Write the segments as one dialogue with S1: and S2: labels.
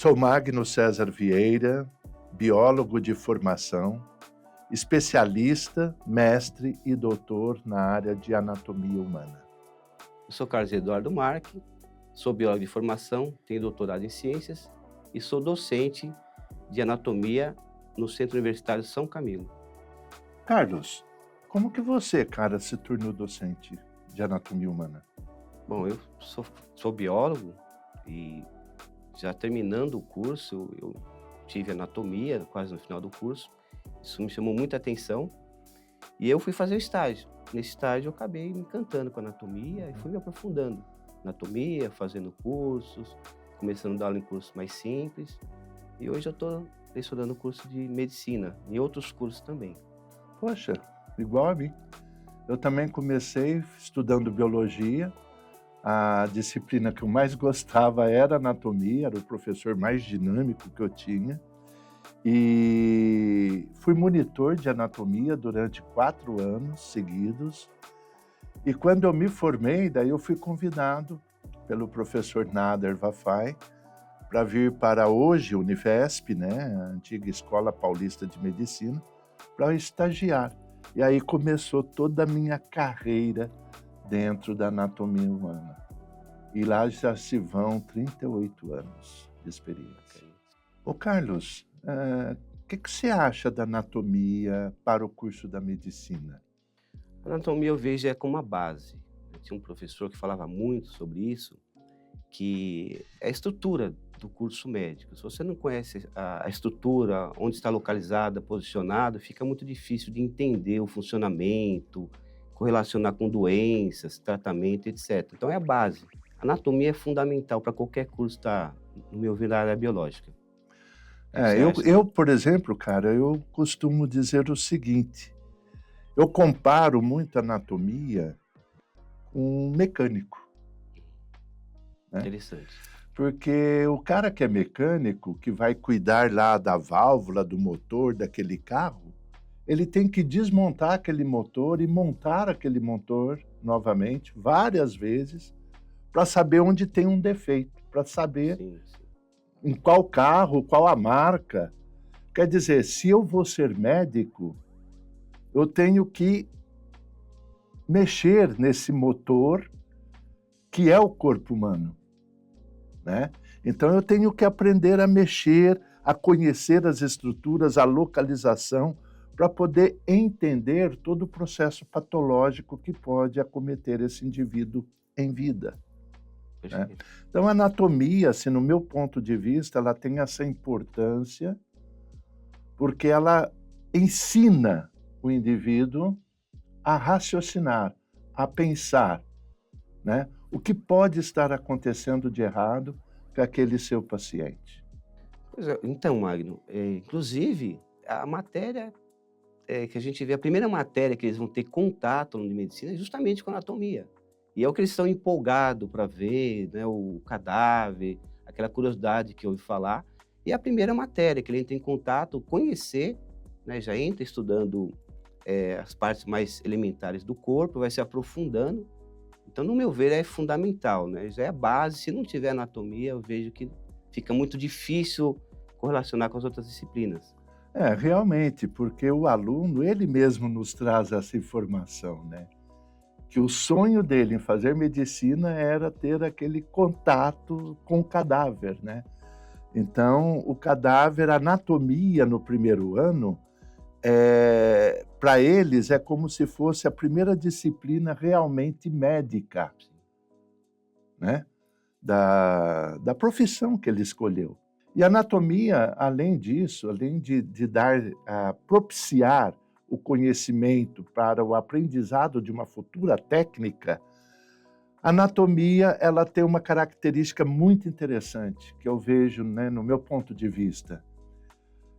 S1: Sou Magno César Vieira, biólogo de formação, especialista, mestre e doutor na área de anatomia humana.
S2: Eu sou Carlos Eduardo Marque, sou biólogo de formação, tenho doutorado em ciências e sou docente de anatomia no Centro Universitário São Camilo.
S1: Carlos, como que você, cara, se tornou docente de anatomia humana?
S2: Bom, eu sou biólogo e já terminando o curso, eu tive anatomia quase no final do curso. Isso me chamou muita atenção e eu fui fazer o estágio. Nesse estágio eu acabei me encantando com a anatomia e fui me aprofundando. Anatomia, fazendo cursos, começando a dar aula em cursos mais simples. E hoje eu estou estudando curso de medicina e outros cursos também.
S1: Poxa, igual a mim. Eu também comecei estudando biologia. A disciplina que eu mais gostava era anatomia, era o professor mais dinâmico que eu tinha. E fui monitor de anatomia durante 4 anos seguidos. E quando eu me formei, daí eu fui convidado pelo professor Nader Vafai para vir para hoje Unifesp, né, a antiga Escola Paulista de Medicina, para estagiar. E aí começou toda a minha carreira dentro da anatomia humana. E lá já se vão 38 anos de experiência. Ô Carlos, o que você acha da anatomia para o curso da medicina?
S2: A anatomia eu vejo como uma base. Tinha um professor que falava muito sobre isso, que é a estrutura do curso médico. Se você não conhece a estrutura, onde está localizada, posicionado, fica muito difícil de entender o funcionamento, correlacionar com doenças, tratamento, etc. Então é a base. A anatomia é fundamental para qualquer curso no meu ver, da área biológica.
S1: Eu, por exemplo, cara, eu costumo dizer o seguinte, eu comparo muito a anatomia com um mecânico. Né?
S2: Interessante.
S1: Porque o cara que é mecânico, que vai cuidar lá da válvula, do motor daquele carro, ele tem que desmontar aquele motor e montar aquele motor novamente, várias vezes, para saber onde tem um defeito, para saber
S2: Sim.
S1: em qual carro, qual a marca. Quer dizer, se eu vou ser médico, eu tenho que mexer nesse motor que é o corpo humano, né? Então eu tenho que aprender a mexer, a conhecer as estruturas, a localização, para poder entender todo o processo patológico que pode acometer esse indivíduo em vida. Né? Então, a anatomia, assim, no meu ponto de vista, ela tem essa importância porque ela ensina o indivíduo a raciocinar, a pensar, né? O que pode estar acontecendo de errado com aquele seu paciente.
S2: Pois é, então, Magno, inclusive, a matéria que a gente vê, a primeira matéria que eles vão ter contato no de medicina é justamente com a anatomia. E é o que eles estão empolgados para ver, né, o cadáver, aquela curiosidade que eu ouvi falar. E é a primeira matéria que ele entra em contato, conhecer, né, já entra estudando as partes mais elementares do corpo, vai se aprofundando. Então, no meu ver, é fundamental, né? Já é a base. Se não tiver anatomia, eu vejo que fica muito difícil correlacionar com as outras disciplinas.
S1: Realmente, porque o aluno, ele mesmo nos traz essa informação, né? Que o sonho dele em fazer medicina era ter aquele contato com o cadáver, né? Então, o cadáver, a anatomia no primeiro ano, para eles é como se fosse a primeira disciplina realmente médica, né? Da profissão que ele escolheu. E a anatomia, além disso, além de propiciar o conhecimento para o aprendizado de uma futura técnica, a anatomia ela tem uma característica muito interessante, que eu vejo, né, no meu ponto de vista,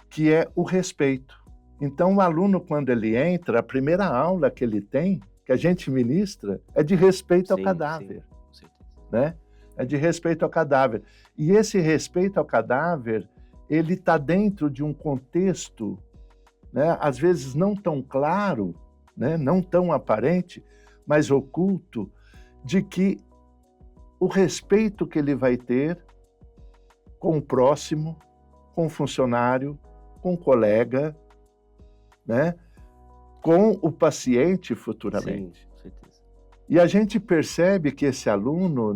S1: que é o respeito. Então, o aluno, quando ele entra, a primeira aula que ele tem, que a gente ministra, é de respeito ao cadáver.
S2: Sim, com certeza.
S1: Né? É de respeito ao cadáver. E esse respeito ao cadáver, ele está dentro de um contexto, né, às vezes não tão claro, né, não tão aparente, mas oculto, de que o respeito que ele vai ter com o próximo, com o funcionário, com o colega, né? Com o paciente futuramente.
S2: Sim, com certeza.
S1: E a gente percebe que esse aluno,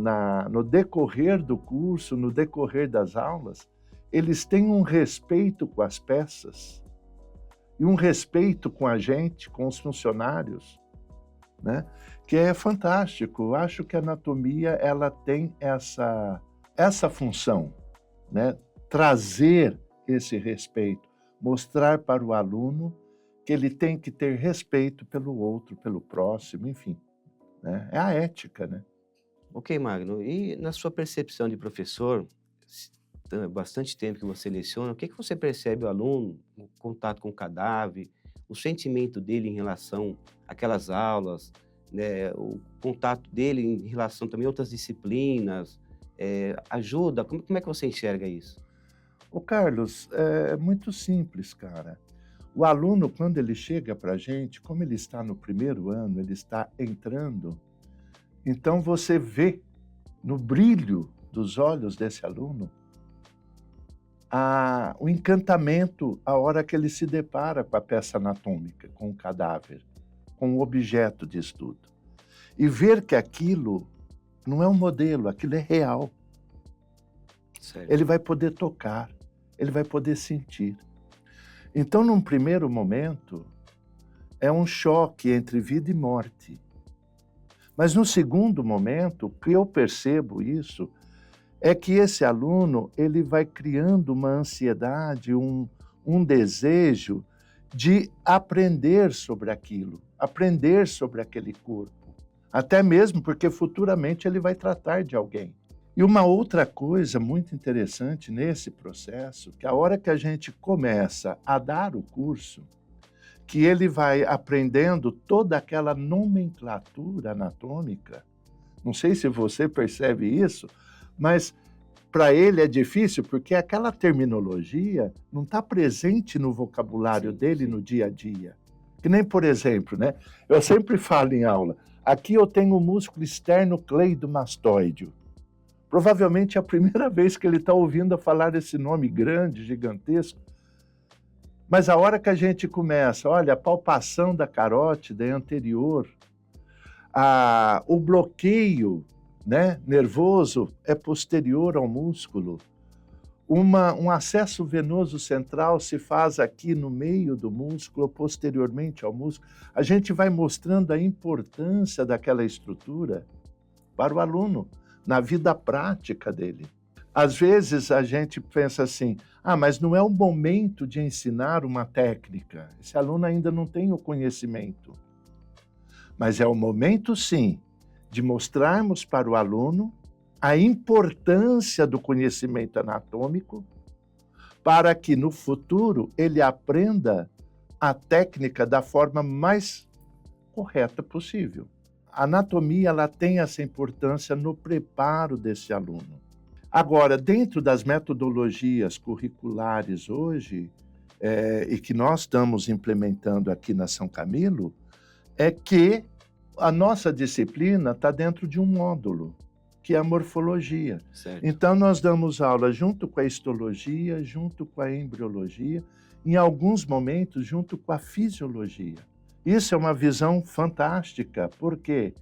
S1: no decorrer do curso, no decorrer das aulas, eles têm um respeito com as peças e um respeito com a gente, com os funcionários, né? Que é fantástico. Eu acho que a anatomia ela tem essa função, né? Trazer esse respeito, mostrar para o aluno que ele tem que ter respeito pelo outro, pelo próximo, enfim, né? É a ética, né?
S2: Ok, Magno. E na sua percepção de professor, bastante tempo que você leciona, o que você percebe o aluno, o contato com o cadáver, o sentimento dele em relação àquelas aulas, né, o contato dele em relação também a outras disciplinas, ajuda? Como é que você enxerga isso?
S1: Ô Carlos, é muito simples, cara. O aluno, quando ele chega para a gente, como ele está no primeiro ano, ele está entrando, então você vê no brilho dos olhos desse aluno o encantamento a hora que ele se depara com a peça anatômica, com o cadáver, com o objeto de estudo. E ver que aquilo não é um modelo, aquilo é real.
S2: Certo.
S1: Ele vai poder tocar, ele vai poder sentir. Então, num primeiro momento, é um choque entre vida e morte. Mas no segundo momento, o que eu percebo isso é que esse aluno ele vai criando uma ansiedade, um desejo de aprender sobre aquilo, aprender sobre aquele corpo. Até mesmo porque futuramente ele vai tratar de alguém. E uma outra coisa muito interessante nesse processo, que a hora que a gente começa a dar o curso, que ele vai aprendendo toda aquela nomenclatura anatômica, não sei se você percebe isso, mas para ele é difícil porque aquela terminologia não está presente no vocabulário dele no dia a dia. Que nem, por exemplo, né? Eu sempre falo em aula, aqui eu tenho o músculo externo cleidomastoideo. Provavelmente é a primeira vez que ele está ouvindo falar esse nome grande, gigantesco. Mas a hora que a gente começa, olha, a palpação da carótida é anterior, o bloqueio, né, nervoso é posterior ao músculo, um acesso venoso central se faz aqui no meio do músculo, posteriormente ao músculo. A gente vai mostrando a importância daquela estrutura para o aluno, na vida prática dele. Às vezes a gente pensa assim, mas não é o momento de ensinar uma técnica, esse aluno ainda não tem o conhecimento. Mas é o momento, sim, de mostrarmos para o aluno a importância do conhecimento anatômico para que no futuro ele aprenda a técnica da forma mais correta possível. A anatomia ela tem essa importância no preparo desse aluno. Agora, dentro das metodologias curriculares hoje, e que nós estamos implementando aqui na São Camilo, é que a nossa disciplina está dentro de um módulo, que é a morfologia.
S2: Certo.
S1: Então, nós damos aula junto com a histologia, junto com a embriologia, em alguns momentos junto com a fisiologia. Isso é uma visão fantástica. Por quê?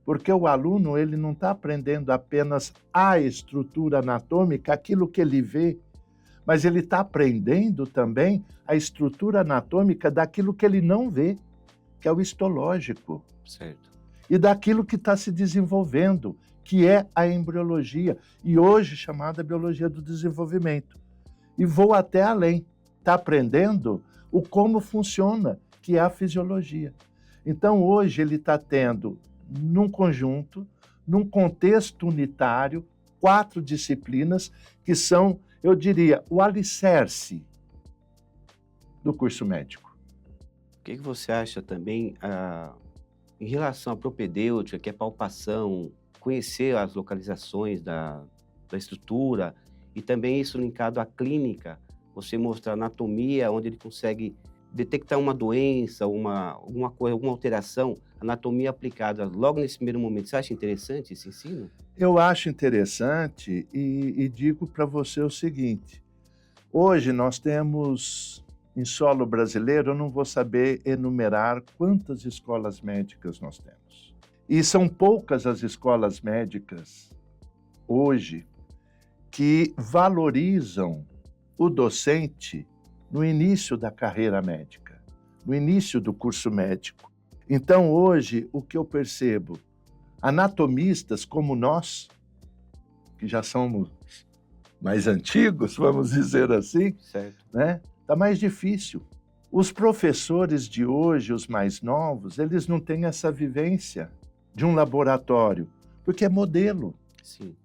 S1: Porque o aluno ele não está aprendendo apenas a estrutura anatômica, aquilo que ele vê, mas ele está aprendendo também a estrutura anatômica daquilo que ele não vê, que é o histológico.
S2: Certo.
S1: E daquilo que está se desenvolvendo, que é a embriologia, e hoje chamada biologia do desenvolvimento. E vou até além, está aprendendo o como funciona, que é a fisiologia. Então, hoje ele está tendo, num conjunto, num contexto unitário, 4 disciplinas que são, eu diria, o alicerce do curso médico.
S2: O que você acha também em relação à propedêutica, que é palpação, conhecer as localizações da estrutura e também isso linkado à clínica, você mostrar anatomia, onde ele consegue detectar uma doença, alguma coisa, alguma alteração, anatomia aplicada logo nesse primeiro momento. Você acha interessante esse ensino?
S1: Eu acho interessante e digo para você o seguinte: hoje nós temos, em solo brasileiro, eu não vou saber enumerar quantas escolas médicas nós temos. E são poucas as escolas médicas hoje que valorizam o docente no início da carreira médica, no início do curso médico. Então, hoje, o que eu percebo, anatomistas como nós, que já somos mais antigos, vamos dizer assim,
S2: Certo.
S1: né? Tá mais difícil. Os professores de hoje, os mais novos, eles não têm essa vivência de um laboratório, porque é modelo.
S2: Sim.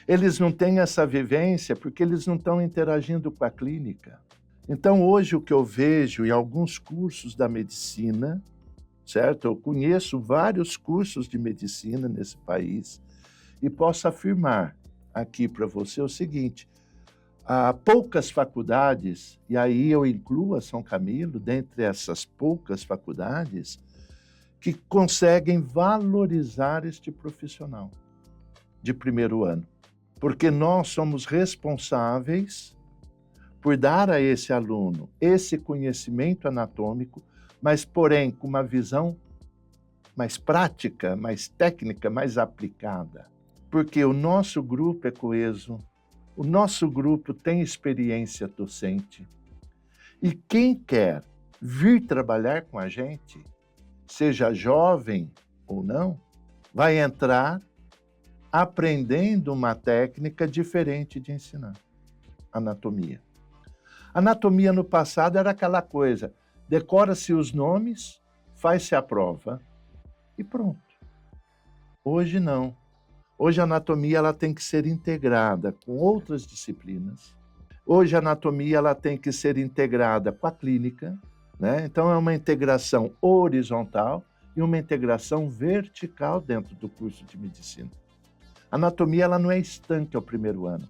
S1: Eles não têm essa vivência porque eles não estão interagindo com a clínica. Então, hoje, o que eu vejo em alguns cursos da medicina, certo? Eu conheço vários cursos de medicina nesse país e posso afirmar aqui para você o seguinte: há poucas faculdades, e aí eu incluo a São Camilo, dentre essas poucas faculdades, que conseguem valorizar este profissional de primeiro ano. Porque nós somos responsáveis por dar a esse aluno esse conhecimento anatômico, mas, porém, com uma visão mais prática, mais técnica, mais aplicada. Porque o nosso grupo é coeso, o nosso grupo tem experiência docente. E quem quer vir trabalhar com a gente, seja jovem ou não, vai entrar aprendendo uma técnica diferente de ensinar, anatomia. Anatomia no passado era aquela coisa, decora-se os nomes, faz-se a prova e pronto. Hoje não. Hoje a anatomia ela tem que ser integrada com outras disciplinas. Hoje a anatomia ela tem que ser integrada com a clínica, né? Então é uma integração horizontal e uma integração vertical dentro do curso de medicina. A anatomia ela não é estanque ao primeiro ano.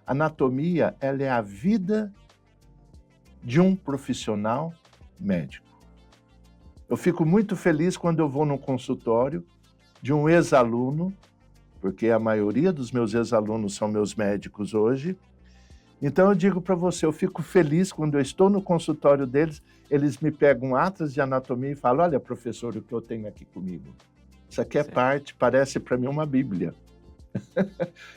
S1: A anatomia ela é a vida de um profissional médico. Eu fico muito feliz quando eu vou no consultório de um ex-aluno, porque a maioria dos meus ex-alunos são meus médicos hoje. Então eu digo para você, eu fico feliz quando eu estou no consultório deles, eles me pegam um atlas de anatomia e falam: olha, professor, o que eu tenho aqui comigo. Isso aqui é parte, parece para mim uma bíblia.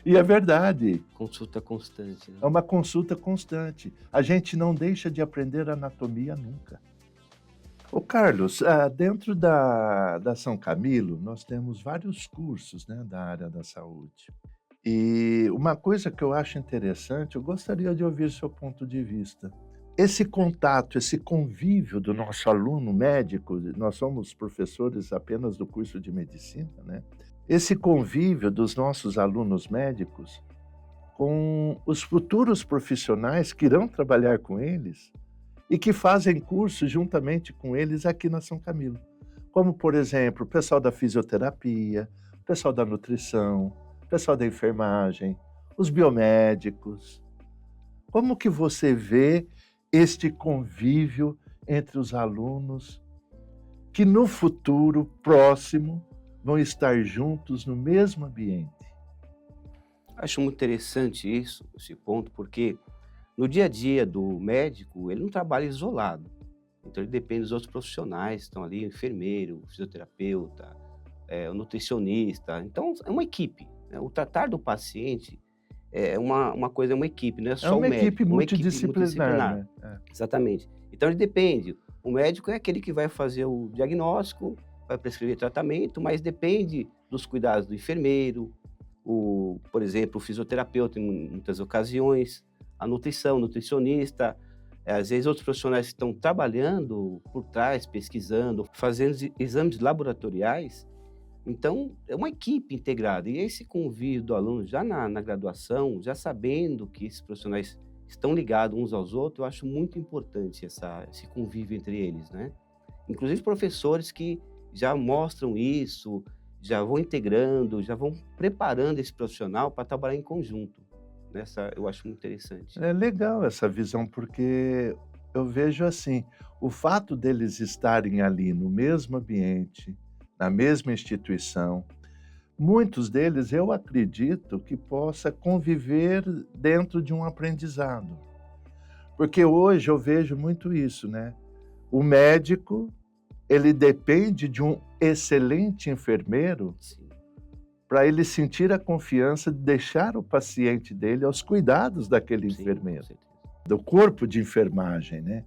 S1: E é verdade.
S2: Consulta constante. Né?
S1: É uma consulta constante. A gente não deixa de aprender anatomia nunca. Ô Carlos, dentro da São Camilo, nós temos vários cursos, né, da área da saúde. E uma coisa que eu acho interessante, eu gostaria de ouvir seu ponto de vista. Esse contato, esse convívio do nosso aluno médico, nós somos professores apenas do curso de medicina, né? Esse convívio dos nossos alunos médicos com os futuros profissionais que irão trabalhar com eles e que fazem curso juntamente com eles aqui na São Camilo. Como, por exemplo, o pessoal da fisioterapia, o pessoal da nutrição, o pessoal da enfermagem, os biomédicos. Como que você vê este convívio entre os alunos que no futuro próximo vão estar juntos no mesmo ambiente?
S2: Acho muito interessante isso, esse ponto, porque no dia a dia do médico, ele não trabalha isolado. Então ele depende dos outros profissionais que estão ali, o enfermeiro, o fisioterapeuta, o nutricionista. Então é uma equipe. Né? O tratar do paciente é uma coisa, é uma equipe, não é
S1: É
S2: só o
S1: uma
S2: médico.
S1: equipe
S2: É uma equipe
S1: multidisciplinar, né?
S2: Exatamente. Então ele depende. O médico é aquele que vai fazer o diagnóstico, vai prescrever tratamento, mas depende dos cuidados do enfermeiro, por exemplo, o fisioterapeuta em muitas ocasiões, a nutrição, o nutricionista, às vezes outros profissionais que estão trabalhando por trás, pesquisando, fazendo exames laboratoriais. Então, é uma equipe integrada. E esse convívio do aluno já na graduação, já sabendo que esses profissionais estão ligados uns aos outros, eu acho muito importante esse convívio entre eles, né? Inclusive professores que já mostram isso, já vão integrando, já vão preparando esse profissional para trabalhar em conjunto. Eu acho muito interessante.
S1: É legal essa visão, porque eu vejo assim, o fato deles estarem ali no mesmo ambiente, na mesma instituição, muitos deles eu acredito que possa conviver dentro de um aprendizado. Porque hoje eu vejo muito isso, né? O médico, ele depende de um excelente enfermeiro
S2: Sim,
S1: para ele sentir a confiança de deixar o paciente dele aos cuidados daquele
S2: sim, com
S1: enfermeiro,
S2: certeza.
S1: do corpo de enfermagem, né?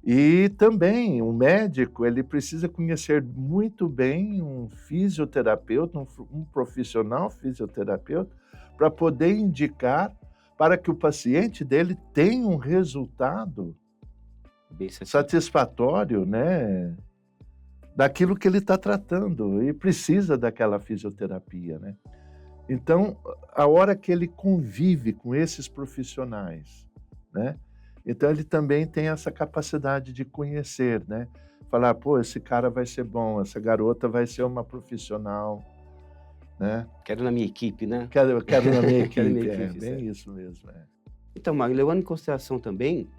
S1: E também o médico, ele precisa conhecer muito bem um fisioterapeuta, um profissional fisioterapeuta, para poder indicar para que o paciente dele tenha um resultado
S2: Bem satisfeito.
S1: satisfatório, né, daquilo que ele está tratando e precisa daquela fisioterapia, né. Então, a hora que ele convive com esses profissionais, né, então ele também tem essa capacidade de conhecer, né, falar: "Pô, esse cara vai ser bom, essa garota vai ser uma profissional", né,
S2: Quero na minha equipe, né?
S1: "quero na minha
S2: Quero na minha
S1: equipe". É,
S2: equipe,
S1: bem
S2: certo.
S1: isso mesmo, é.
S2: Então, Magno, levando em consideração também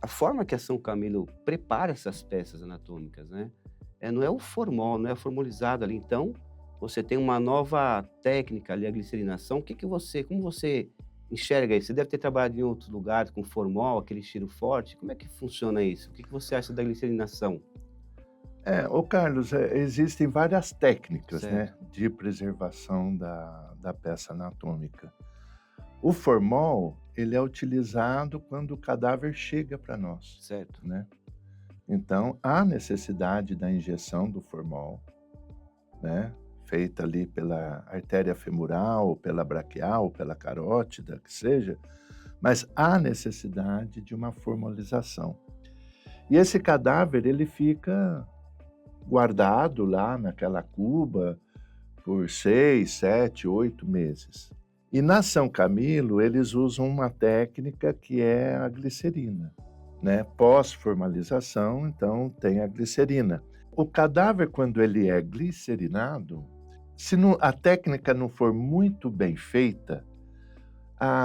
S2: a forma que a São Camilo prepara essas peças anatômicas, né? Não é o formol, não é formalizado ali. Então, você tem uma nova técnica ali, a glicerinação. Como você enxerga isso? Você deve ter trabalhado em outros lugares com formol, aquele cheiro forte. Como é que funciona isso? O que você acha da glicerinação?
S1: Ô Carlos, existem várias técnicas, né,
S2: Certo,
S1: de preservação da peça anatômica. O formol, ele é utilizado quando o cadáver chega para nós,
S2: certo.
S1: né. Então, há necessidade da injeção do formol, né, feita ali pela artéria femoral, pela braquial, pela carótida, que seja, mas há necessidade de uma formalização. E esse cadáver, ele fica guardado lá naquela cuba por 6, 7, 8 meses. E na São Camilo, eles usam uma técnica que é a glicerina, né? Pós-formalização, então tem a glicerina. O cadáver, quando ele é glicerinado, se a técnica não for muito bem feita,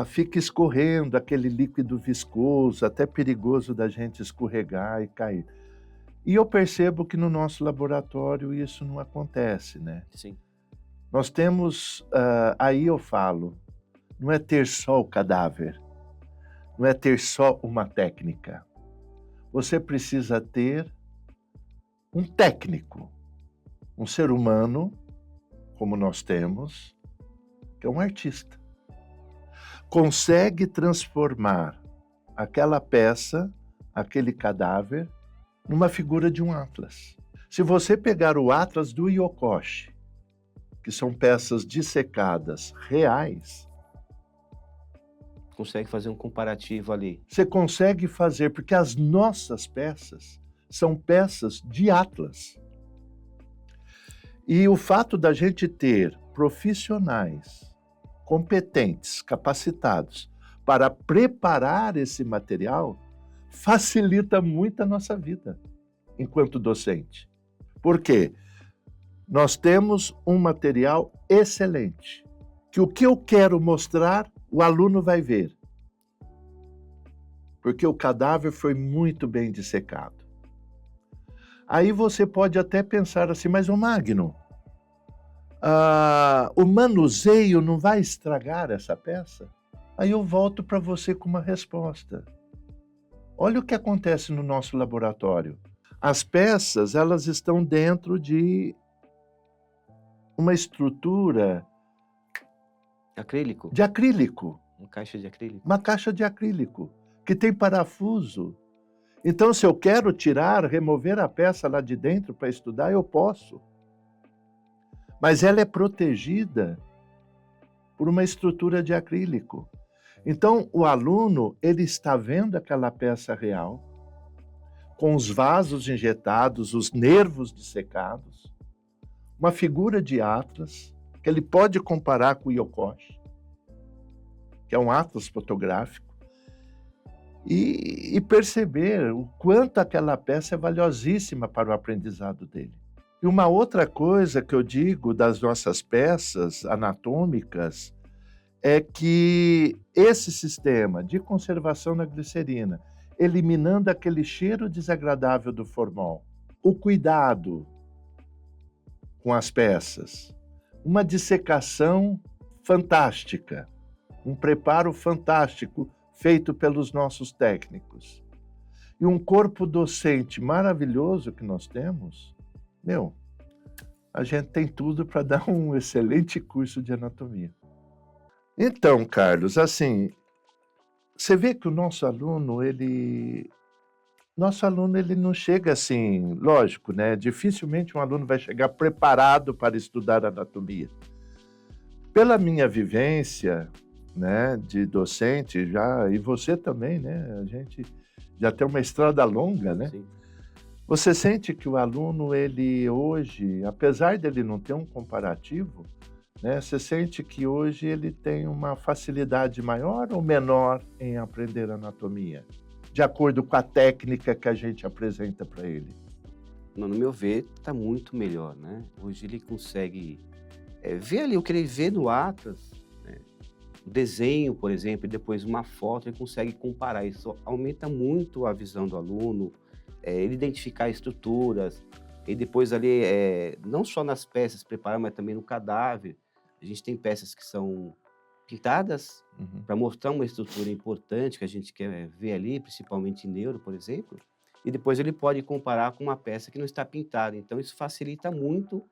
S1: fica escorrendo aquele líquido viscoso, até perigoso da gente escorregar e cair. E eu percebo que no nosso laboratório isso não acontece, né?
S2: Sim,
S1: Nós temos, aí eu falo, não é ter só o cadáver, não é ter só uma técnica. Você precisa ter um técnico, um ser humano, como nós temos, que é um artista. Consegue transformar aquela peça, aquele cadáver, numa figura de um atlas. Se você pegar o atlas do Yokoshi, que são peças dissecadas reais,
S2: consegue fazer um comparativo ali.
S1: você consegue fazer, porque as nossas peças são peças de atlas. E o fato da gente ter profissionais competentes, capacitados, para preparar esse material, facilita muito a nossa vida enquanto docente. Por quê? Nós temos um material excelente, que o que eu quero mostrar, o aluno vai ver. Porque o cadáver foi muito bem dissecado. Aí você pode até pensar assim, mas o Magno, o manuseio não vai estragar essa peça? Aí eu volto para você com uma resposta. Olha o que acontece no nosso laboratório. As peças, elas estão dentro de uma estrutura
S2: Acrílico?
S1: de acrílico,
S2: Uma caixa de acrílico?
S1: uma caixa de acrílico, que tem parafuso. Então, se eu quero tirar, remover a peça lá de dentro para estudar, eu posso. Mas ela é protegida por uma estrutura de acrílico. Então, o aluno, ele está vendo aquela peça real, com os vasos injetados, os nervos dissecados, uma figura de atlas, que ele pode comparar com o Yokoshi, que é um atlas fotográfico, e perceber o quanto aquela peça é valiosíssima para o aprendizado dele. E uma outra coisa que eu digo das nossas peças anatômicas é que esse sistema de conservação na glicerina eliminando aquele cheiro desagradável do formol. O cuidado com as peças, uma dissecação fantástica, um preparo fantástico feito pelos nossos técnicos. E um corpo docente maravilhoso que nós temos, a gente tem tudo para dar um excelente curso de anatomia. Então, Carlos, assim, você vê que o nosso aluno, ele não chega assim, lógico, né? Dificilmente um aluno vai chegar preparado para estudar anatomia. Pela minha vivência, né, de docente já, e você também, né? A gente já tem uma estrada longa, né?
S2: Sim.
S1: Você sente que o aluno, ele hoje, apesar dele não ter um comparativo, né, você sente que hoje ele tem uma facilidade maior ou menor em aprender anatomia, de acordo com a técnica que a gente apresenta para ele?
S2: No meu ver, está muito melhor, né? Hoje ele consegue ver ali o que ele vê no Atlas, né? O desenho, por exemplo, e depois uma foto, ele consegue comparar. Isso aumenta muito a visão do aluno, ele identificar estruturas, e depois ali, não só nas peças preparar, mas também no cadáver. A gente tem peças que são pintadas
S1: Uhum.
S2: para mostrar uma estrutura importante que a gente quer ver ali, principalmente em neuro, por exemplo, e depois ele pode comparar com uma peça que não está pintada. Então, isso facilita muito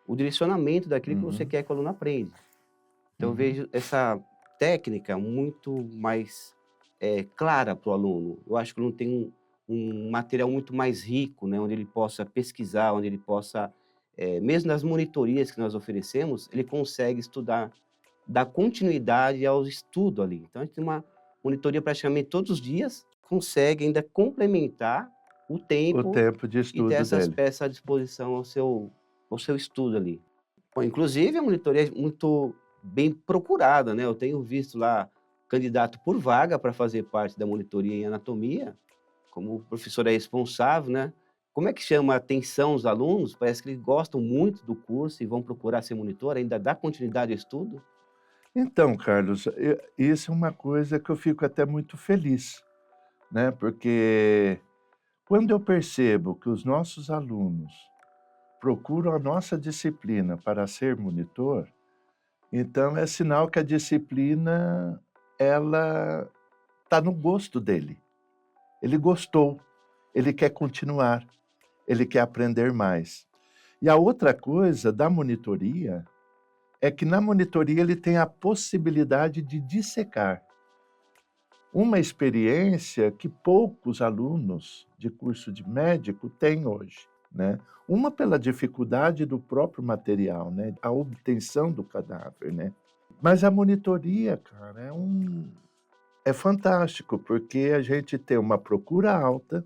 S2: o direcionamento daquilo que você
S1: Uhum.
S2: quer que o aluno aprenda. Então, eu
S1: Uhum.
S2: vejo essa técnica muito mais clara para o aluno. Eu acho que o aluno tem um material muito mais rico, né, onde ele possa pesquisar, onde ele possa, mesmo nas monitorias que nós oferecemos, ele consegue estudar, dar continuidade ao estudo ali. Então, a gente tem uma monitoria praticamente todos os dias, consegue ainda complementar o
S1: O
S2: tempo
S1: tempo de
S2: e ter
S1: estudo
S2: essas
S1: dele.
S2: peças à disposição ao seu estudo ali. Bom, inclusive, a monitoria é muito bem procurada, né? Eu tenho visto lá candidato por vaga para fazer parte da monitoria em anatomia, como o professor é responsável, né? Como é que chama a atenção os alunos? Parece que eles gostam muito do curso e vão procurar ser monitor, ainda dá continuidade ao estudo?
S1: Então, Carlos, isso é uma coisa que eu fico até muito feliz, né? Porque quando eu percebo que os nossos alunos procuram a nossa disciplina para ser monitor, então é sinal que a disciplina, ela está no gosto dele. Ele gostou, ele quer continuar, ele quer aprender mais. E a outra coisa da monitoria é que na monitoria ele tem a possibilidade de dissecar. Uma experiência que poucos alunos de curso de médico têm hoje, né? Uma pela dificuldade do próprio material, né? A obtenção do cadáver, né? Mas a monitoria, cara, é fantástico, porque a gente tem uma procura alta,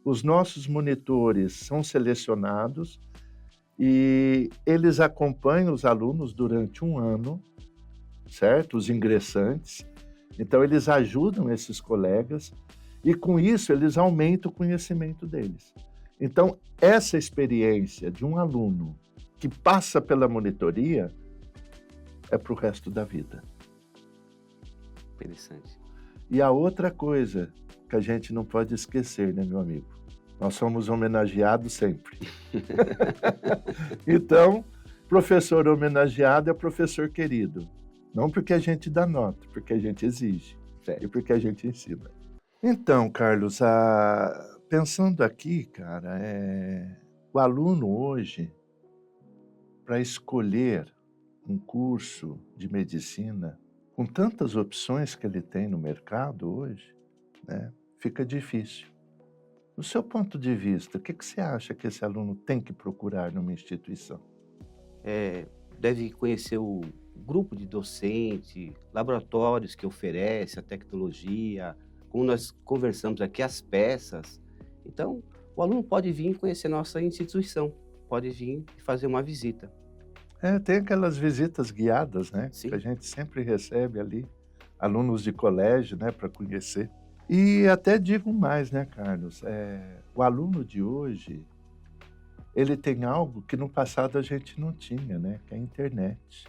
S1: os nossos monitores são selecionados e eles acompanham os alunos durante um ano, certo? Os ingressantes. Então, eles ajudam esses colegas e, com isso, eles aumentam o conhecimento deles. Então, essa experiência de um aluno que passa pela monitoria é para o resto da vida.
S2: Interessante.
S1: E a outra coisa que a gente não pode esquecer, né, meu amigo? Nós somos homenageados sempre. Então, professor homenageado é professor querido. Não porque a gente dá nota, porque a gente exige
S2: Certo.
S1: e porque a gente ensina. Então, Carlos, pensando aqui, cara, o aluno hoje, para escolher um curso de medicina, com tantas opções que ele tem no mercado hoje, né, fica difícil. Do seu ponto de vista, o que você acha que esse aluno tem que procurar numa instituição?
S2: Deve conhecer o grupo de docente, laboratórios que oferece a tecnologia, como nós conversamos aqui, as peças. Então, o aluno pode vir conhecer nossa instituição, pode vir e fazer uma visita.
S1: Tem aquelas visitas guiadas, né, que a
S2: Sim,
S1: gente sempre recebe ali, alunos de colégio, né, para conhecer. E até digo mais, né, Carlos, o aluno de hoje, ele tem algo que no passado a gente não tinha, né, que é a internet,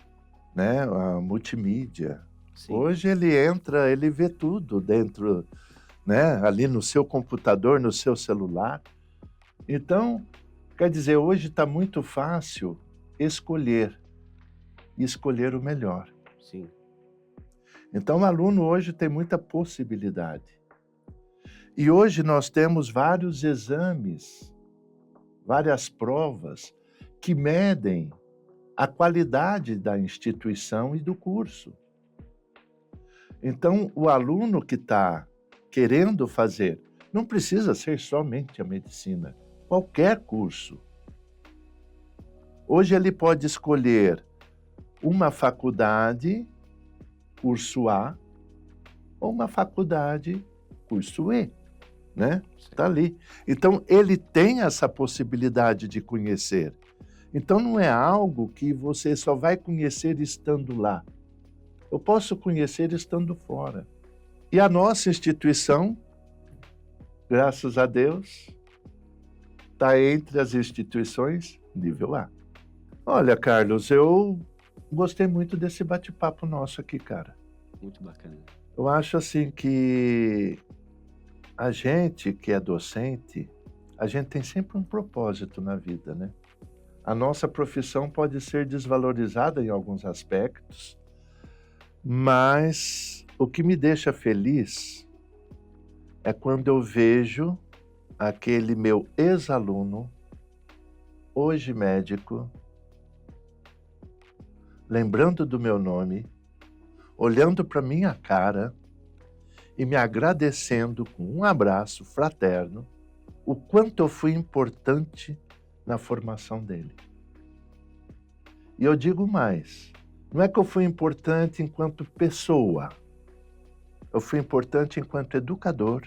S1: né, a multimídia.
S2: sim,
S1: Hoje ele entra, ele vê tudo dentro né? Ali no seu computador, no seu celular. Então, quer dizer, hoje está muito fácil escolher e escolher o melhor.
S2: Sim.
S1: Então, o aluno hoje tem muita possibilidade. E hoje nós temos vários exames, várias provas que medem a qualidade da instituição e do curso. Então, o aluno que está querendo fazer, não precisa ser somente a medicina, qualquer curso. Hoje ele pode escolher uma faculdade, curso A, ou uma faculdade, curso E, né? Está ali. Então, ele tem essa possibilidade de conhecer. Então, não é algo que você só vai conhecer estando lá. Eu posso conhecer estando fora. E a nossa instituição, graças a Deus, está entre as instituições nível A. Olha, Carlos, eu gostei muito desse bate-papo nosso aqui, cara.
S2: Muito bacana.
S1: Eu acho assim que a gente que é docente, a gente tem sempre um propósito na vida, né? A nossa profissão pode ser desvalorizada em alguns aspectos, mas o que me deixa feliz é quando eu vejo aquele meu ex-aluno, hoje médico, lembrando do meu nome, olhando para minha cara e me agradecendo com um abraço fraterno, o quanto eu fui importante na formação dele. E eu digo mais, não é que eu fui importante enquanto pessoa, eu fui importante enquanto educador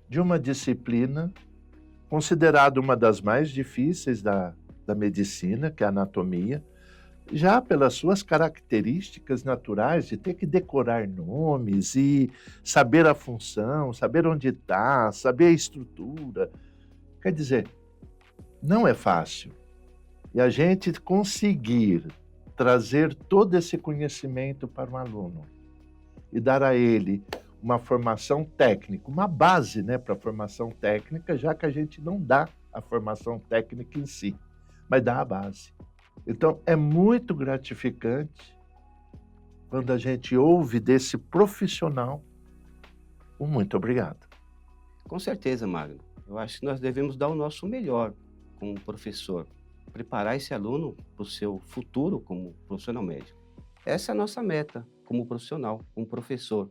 S1: de uma disciplina considerada uma das mais difíceis da medicina, que é a anatomia, já pelas suas características naturais de ter que decorar nomes e saber a função, saber onde está, saber a estrutura. Quer dizer, não é fácil. E a gente conseguir trazer todo esse conhecimento para um aluno e dar a ele uma formação técnica, uma base, né, para a formação técnica, já que a gente não dá a formação técnica em si, mas dá a base. Então, é muito gratificante quando a gente ouve desse profissional um muito obrigado.
S2: Com certeza, Magno. Eu acho que nós devemos dar o nosso melhor como professor, preparar esse aluno para o seu futuro como profissional médico. Essa é a nossa meta como profissional, como professor.